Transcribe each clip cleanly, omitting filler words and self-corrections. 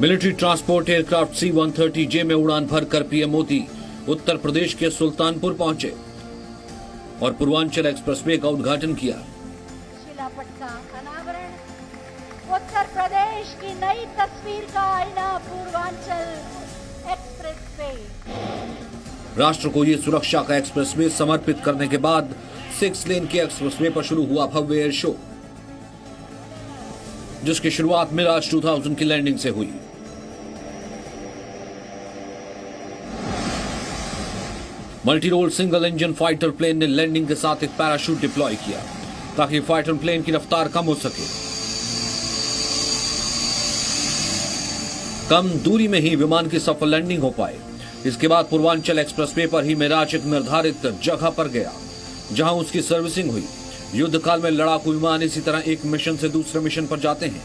Military transport aircraft C-130J में उड़ान भरकर पीएम मोदी उत्तर प्रदेश के सुल्तानपुर पहुंचे और पूर्वांचल एक्सप्रेसवे का उद्घाटन किया। शिलापट का अनावरण, उत्तर प्रदेश की नई तस्वीर का आईना पूर्वांचल एक्सप्रेसवे। राष्ट्र को ये सुरक्षा का एक्सप्रेसवे समर्पित करने के बाद 6 लेन के एक्सप्रेसवे पर शुरू हुआ भव्य एयर शो, जिसकी शुरुआत मिराज 2000 की लैंडिंग से हुई। Multi role single engine fighter plane ने लैंडिंग के साथ एक पैराशूट डिप्लॉय किया ताकि फाइटर प्लेन की रफ्तार कम हो सके। कम दूरी में ही विमान की सफल लैंडिंग हो पाए। इसके बाद पूर्वांचल एक्सप्रेसवे पर ही मिराज एक निर्धारित जगह पर गया जहां उसकी सर्विसिंग हुई। युद्ध काल में लड़ाकू विमान इसी तरह एक मिशन से दूसरे मिशन पर जाते हैं।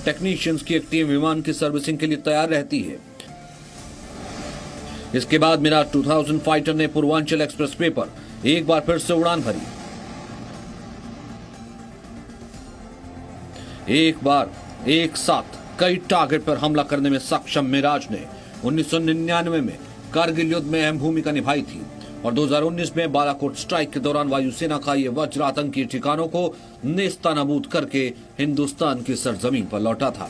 टेक्नीशियंस की एक टीम विमान की सर्विसिंग के लिए तैयार रहती है। इसके बाद मिराज 2000 फाइटर ने पूर्वांचल एक्सप्रेसवे पर एक बार फिर से उड़ान भरी। एक बार एक साथ कई टारगेट पर हमला करने में सक्षम मिराज ने 1999 में कारगिल युद्ध में अहम भूमिका निभाई थी और 2019 में बालाकोट स्ट्राइक के दौरान वायुसेना का ये वज्र आतंकी ठिकानों को नेस्तनाबूद करके हिंदुस्तान की सरजमीन पर लौटा था।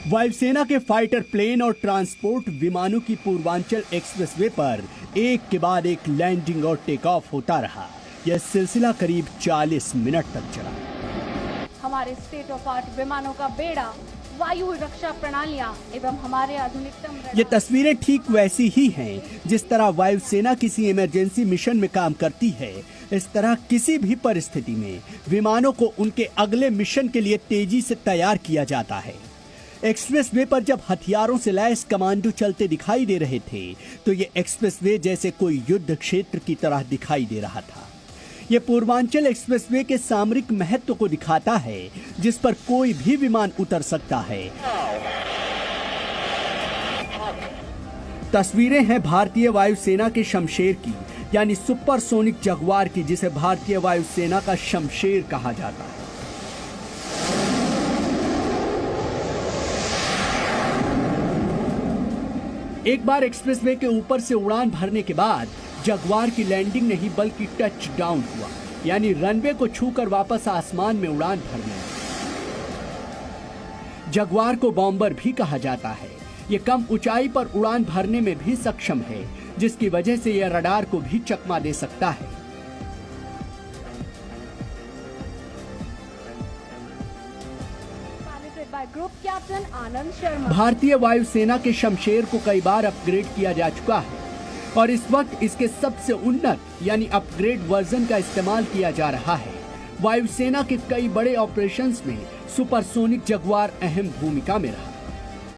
वायुसेना के फाइटर प्लेन और ट्रांसपोर्ट विमानों की पूर्वांचल एक्सप्रेसवे पर एक के बाद एक लैंडिंग और टेक ऑफ होता रहा। यह सिलसिला करीब 40 मिनट तक चला। हमारे स्टेट ऑफ आर्ट विमानों का बेड़ा, वायु रक्षा प्रणालियां एवं हमारे आधुनिकतम। ये तस्वीरें ठीक वैसी ही हैं जिस तरह वायुसेना किसी इमरजेंसी मिशन में काम करती है। इस तरह किसी भी परिस्थिति में विमानों को उनके अगले मिशन के लिए तेजी से तैयार किया जाता है। एक्सप्रेसवे पर जब हथियारों से लैस कमांडो चलते दिखाई दे रहे थे तो ये एक्सप्रेसवे जैसे कोई युद्ध क्षेत्र की तरह दिखाई दे रहा था। ये पूर्वांचल एक्सप्रेसवे के सामरिक महत्व को दिखाता है जिस पर कोई भी विमान उतर सकता है। तस्वीरें हैं भारतीय वायुसेना के शमशेर की, यानी सुपरसोनिक जगुआर की, जिसे भारतीय वायुसेना का शमशेर कहा जाता है। एक बार एक्सप्रेसवे के ऊपर से उड़ान भरने के बाद जगुआर की लैंडिंग नहीं बल्कि टच डाउन हुआ, यानी रनवे को छूकर वापस आसमान में उड़ान भरने। जगुआर को बॉम्बर भी कहा जाता है। ये कम ऊंचाई पर उड़ान भरने में भी सक्षम है, जिसकी वजह से यह रडार को भी चकमा दे सकता है। Group captain Anand Sharma. भारतीय वायुसेना के शमशेर को कई बार अपग्रेड किया जा चुका है और इस वक्त इसके सबसे उन्नत यानी अपग्रेड वर्जन का इस्तेमाल किया जा रहा है। वायुसेना के कई बड़े ऑपरेशंस में सुपरसोनिक जगुआर अहम भूमिका में रहा।